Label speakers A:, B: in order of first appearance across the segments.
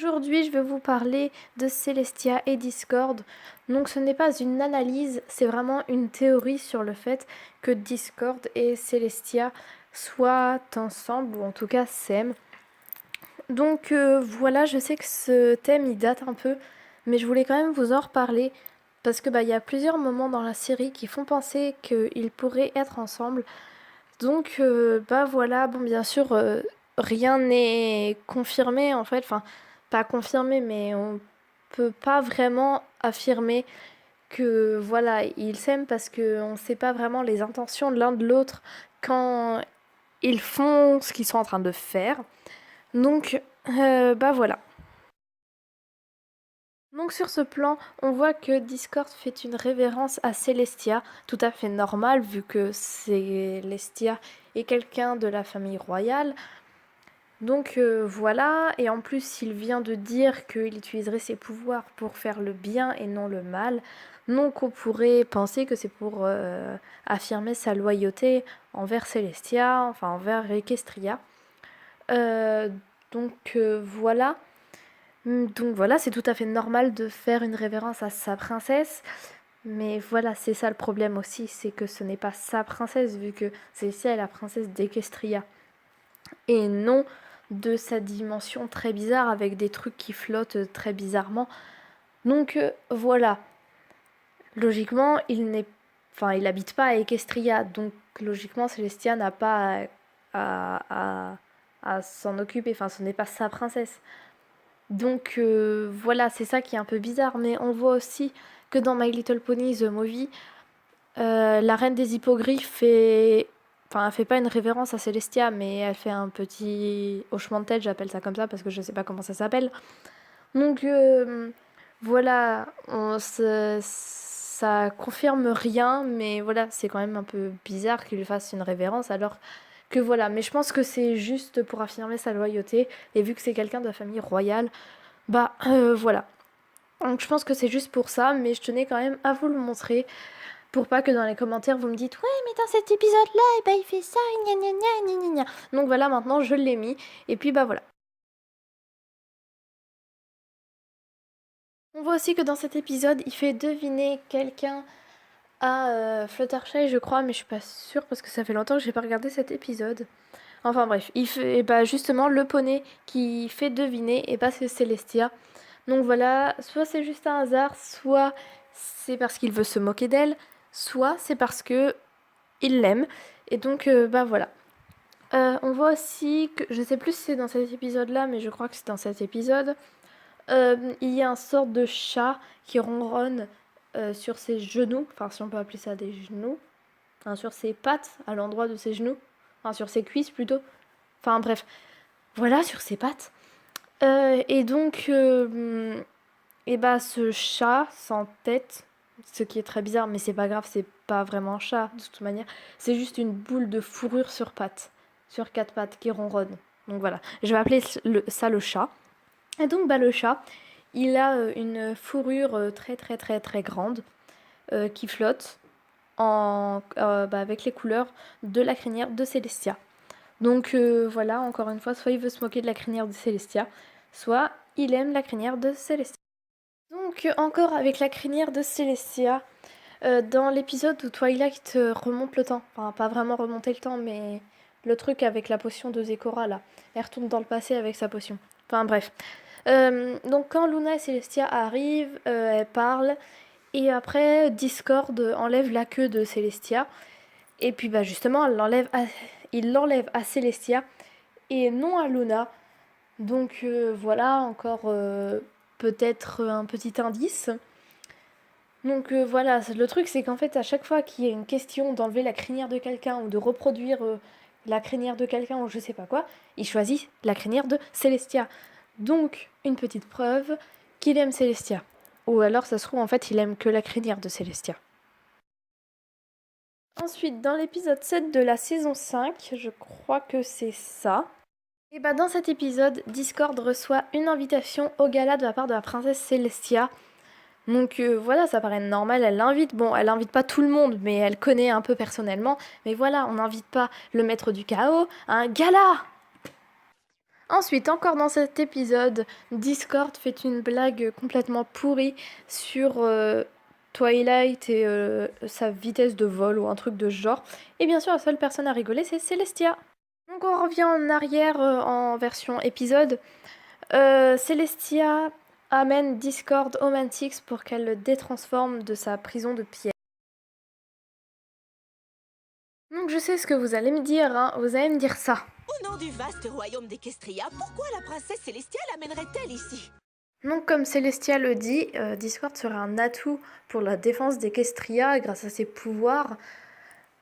A: Aujourd'hui, je vais vous parler de Celestia et Discord. Donc, ce n'est pas une analyse, c'est vraiment une théorie sur le fait que Discord et Celestia soient ensemble, ou en tout cas s'aiment. Donc, voilà, je sais que ce thème il date un peu, mais je voulais quand même vous en reparler parce que il y a plusieurs moments dans la série qui font penser qu'ils pourraient être ensemble. Donc, voilà, bon, bien sûr, rien n'est confirmé en fait, enfin, pas confirmé, mais on peut pas vraiment affirmer que voilà, ils s'aiment parce qu'on ne sait pas vraiment les intentions de l'un de l'autre quand ils font ce qu'ils sont en train de faire. Donc, voilà. Donc sur ce plan, on voit que Discord fait une révérence à Celestia, tout à fait normal vu que Celestia est quelqu'un de la famille royale. Donc voilà, et en plus il vient de dire qu'il utiliserait ses pouvoirs pour faire le bien et non le mal. Donc on pourrait penser que c'est pour affirmer sa loyauté envers Celestia, enfin envers Equestria. Euh, voilà. Donc voilà, c'est tout à fait normal de faire une révérence à sa princesse. Mais voilà, c'est ça le problème aussi, c'est que ce n'est pas sa princesse, vu que Celestia est la princesse d'Equestria. Et non de sa dimension très bizarre avec des trucs qui flottent très bizarrement. Donc voilà, logiquement, il habite pas à Equestria, donc logiquement, Celestia n'a pas à, à- à s'en occuper, enfin, ce n'est pas sa princesse. Donc voilà, c'est ça qui est un peu bizarre, mais on voit aussi que dans My Little Pony The Movie, la reine des hippogriffes elle fait pas une révérence à Celestia, mais elle fait un petit hochement de tête, j'appelle ça comme ça parce que je sais pas comment ça s'appelle. Donc voilà, ça confirme rien, mais voilà, c'est quand même un peu bizarre qu'il fasse une révérence alors que voilà. Mais je pense que c'est juste pour affirmer sa loyauté, et vu que c'est quelqu'un de la famille royale, voilà. Donc je pense que c'est juste pour ça, mais je tenais quand même à vous le montrer pour pas que dans les commentaires vous me dites ouais mais dans cet épisode là il fait ça gna gna gna gna gna gna. Donc voilà, maintenant je l'ai mis et puis voilà. On voit aussi que dans cet épisode il fait deviner quelqu'un à Fluttershy je crois, mais je suis pas sûre parce que ça fait longtemps que j'ai pas regardé cet épisode. Enfin bref, il fait justement le poney qui fait deviner et c'est Celestia. Donc voilà, soit c'est juste un hasard, soit c'est parce qu'il veut se moquer d'elle, soit c'est parce que il l'aime. Et donc voilà. On voit aussi que, je sais plus si c'est dans cet épisode-là, mais je crois que c'est dans cet épisode, il y a un sorte de chat qui ronronne sur ses genoux, enfin si on peut appeler ça des genoux, enfin sur ses pattes, à l'endroit de ses genoux, enfin sur ses cuisses plutôt, enfin bref, voilà, sur ses pattes. Et donc, ce chat sans tête, ce qui est très bizarre, mais c'est pas grave, c'est pas vraiment un chat de toute manière, c'est juste une boule de fourrure sur pattes, sur quatre pattes qui ronronne. Donc voilà, je vais appeler ça le chat. Et donc le chat, il a une fourrure très très très très grande qui flotte avec les couleurs de la crinière de Celestia. Donc voilà, encore une fois, soit il veut se moquer de la crinière de Celestia, soit il aime la crinière de Celestia. Donc encore avec la crinière de Celestia, dans l'épisode où Twilight remonte le temps, enfin pas vraiment remonter le temps, mais le truc avec la potion de Zecora là, elle retourne dans le passé avec sa potion. Enfin bref. Donc quand Luna et Celestia arrivent, elles parlent, et après Discord enlève la queue de Celestia, et puis justement il l'enlève à Celestia et non à Luna. Donc voilà, encore peut-être un petit indice. Donc voilà, le truc c'est qu'en fait à chaque fois qu'il y a une question d'enlever la crinière de quelqu'un ou de reproduire la crinière de quelqu'un ou je sais pas quoi, il choisit la crinière de Celestia. Donc une petite preuve qu'il aime Celestia. Ou alors ça se trouve en fait il aime que la crinière de Celestia. Ensuite dans l'épisode 7 de la saison 5, je crois que c'est ça. Et dans cet épisode, Discord reçoit une invitation au gala de la part de la princesse Celestia. Donc voilà, ça paraît normal, elle l'invite. Bon, elle invite pas tout le monde, mais elle connaît un peu personnellement. Mais voilà, on n'invite pas le maître du chaos à un gala. Ensuite, encore dans cet épisode, Discord fait une blague complètement pourrie sur Twilight et sa vitesse de vol ou un truc de ce genre. Et bien sûr, la seule personne à rigoler, c'est Celestia. Donc on revient en arrière en version épisode. Celestia amène Discord au Mantix pour qu'elle le détransforme de sa prison de pierre. Donc je sais ce que vous allez me dire, hein. Vous allez me dire ça.
B: Au nom du vaste royaume d'Equestria, pourquoi la princesse Célestia l'amènerait-elle ici?
A: Donc comme Celestia le dit, Discord serait un atout pour la défense d'Equestria grâce à ses pouvoirs.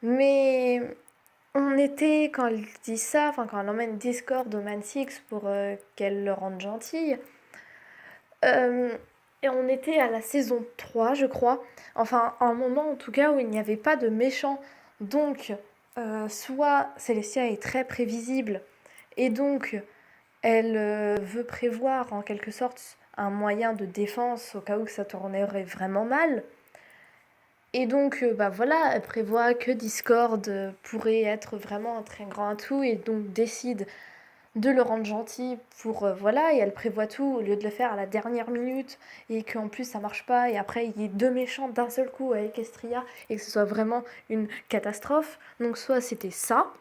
A: Mais on était, quand elle dit ça, enfin quand elle emmène Discord au Mantix pour qu'elle le rende gentille, et on était à la saison 3 je crois, enfin un moment en tout cas où il n'y avait pas de méchants. Donc soit Celestia est très prévisible et donc elle veut prévoir en quelque sorte un moyen de défense au cas où ça tournerait vraiment mal. Et donc, bah voilà, elle prévoit que Discord pourrait être vraiment un très grand atout et donc décide de le rendre gentil pour voilà, et elle prévoit tout au lieu de le faire à la dernière minute et qu'en plus ça marche pas et après il y ait deux méchants d'un seul coup à Equestria et que ce soit vraiment une catastrophe. Donc soit c'était ça,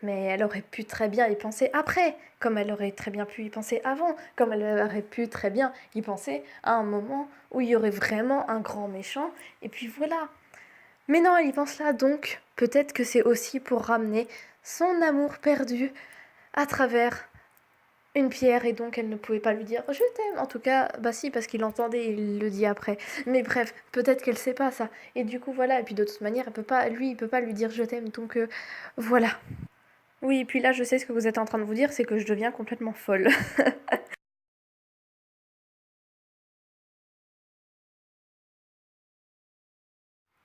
A: mais elle aurait pu très bien y penser après, comme elle aurait très bien pu y penser avant, comme elle aurait pu très bien y penser à un moment où il y aurait vraiment un grand méchant, et puis voilà. Mais non, elle y pense là, donc peut-être que c'est aussi pour ramener son amour perdu à travers une pierre, et donc elle ne pouvait pas lui dire je t'aime. En tout cas, bah si, parce qu'il entendait, il le dit après. Mais bref, peut-être qu'elle sait pas ça. Et du coup, voilà, et puis de toute manière, elle peut pas, lui, il peut pas lui dire je t'aime, donc voilà. Oui, et puis là, je sais ce que vous êtes en train de vous dire, c'est que je deviens complètement folle.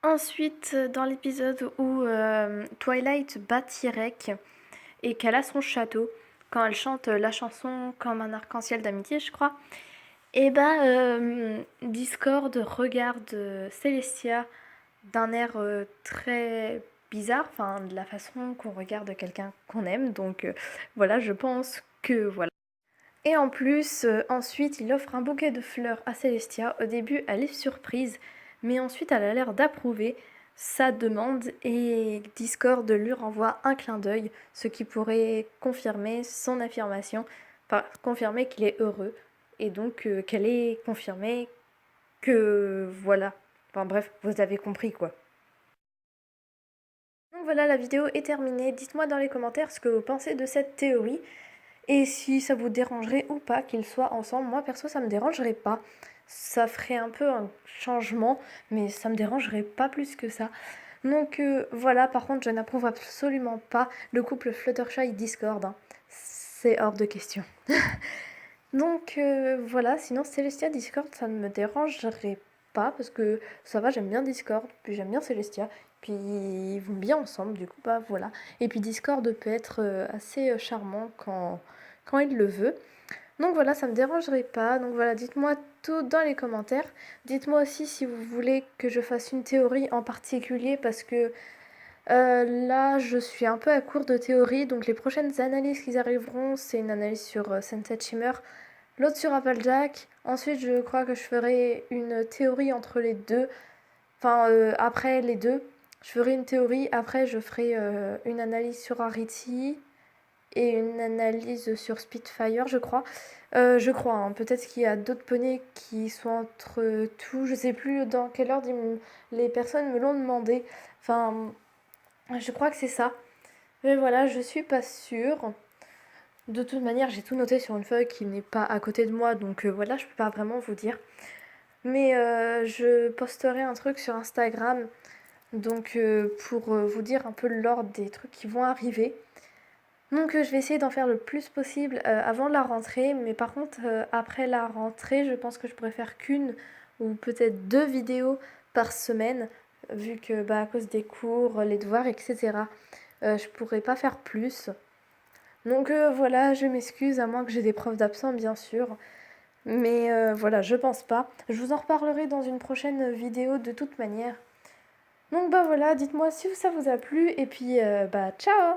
A: Ensuite, dans l'épisode où Twilight bat Tyrek et qu'elle a son château, quand elle chante la chanson Comme un arc-en-ciel d'amitié, je crois, et bah, Discord regarde Celestia d'un air très bizarre, enfin, de la façon qu'on regarde quelqu'un qu'on aime, donc voilà, je pense que voilà. Et en plus, ensuite, il offre un bouquet de fleurs à Celestia. Au début, elle est surprise, mais ensuite, elle a l'air d'approuver sa demande et Discord lui renvoie un clin d'œil, ce qui pourrait confirmer son affirmation, enfin, confirmer qu'il est heureux, et donc qu'elle est confirmée que voilà. Enfin bref, vous avez compris quoi. Donc voilà, la vidéo est terminée. Dites-moi dans les commentaires ce que vous pensez de cette théorie. Et si ça vous dérangerait ou pas qu'ils soient ensemble. Moi perso ça me dérangerait pas. Ça ferait un peu un changement, mais ça me dérangerait pas plus que ça. Donc voilà, par contre je n'approuve absolument pas le couple Fluttershy Discord, hein. C'est hors de question. Donc voilà, sinon Celestia Discord ça ne me dérangerait pas parce que ça va, j'aime bien Discord, puis j'aime bien Celestia, puis ils vont bien ensemble, du coup bah voilà. Et puis Discord peut être assez charmant quand il le veut. Donc voilà, ça me dérangerait pas. Donc voilà, dites-moi tout dans les commentaires. Dites-moi aussi si vous voulez que je fasse une théorie en particulier parce que là je suis un peu à court de théories. Donc les prochaines analyses qui arriveront, c'est une analyse sur Sunset Shimmer, l'autre sur Applejack. Ensuite, je crois que je ferai une théorie entre les deux. Enfin, après les deux. Je ferai une théorie. Après, je ferai une analyse sur Arity et une analyse sur Spitfire, je crois. Je crois, hein. Peut-être qu'il y a d'autres poneys qui sont entre tout. Je sais plus dans quelle ordre les personnes me l'ont demandé. Enfin, je crois que c'est ça. Mais voilà, je suis pas sûre. De toute manière, j'ai tout noté sur une feuille qui n'est pas à côté de moi, donc voilà, je peux pas vraiment vous dire. Mais je posterai un truc sur Instagram, donc pour vous dire un peu l'ordre des trucs qui vont arriver. Donc je vais essayer d'en faire le plus possible avant la rentrée, mais par contre après la rentrée, je pense que je pourrais faire qu'une ou peut-être deux vidéos par semaine, vu que bah, à cause des cours, les devoirs, etc. Je pourrais pas faire plus. Donc voilà, je m'excuse, à moins que j'ai des preuves d'absent, bien sûr. Mais voilà, je pense pas. Je vous en reparlerai dans une prochaine vidéo de toute manière. Donc bah voilà, dites-moi si ça vous a plu, et puis bah ciao!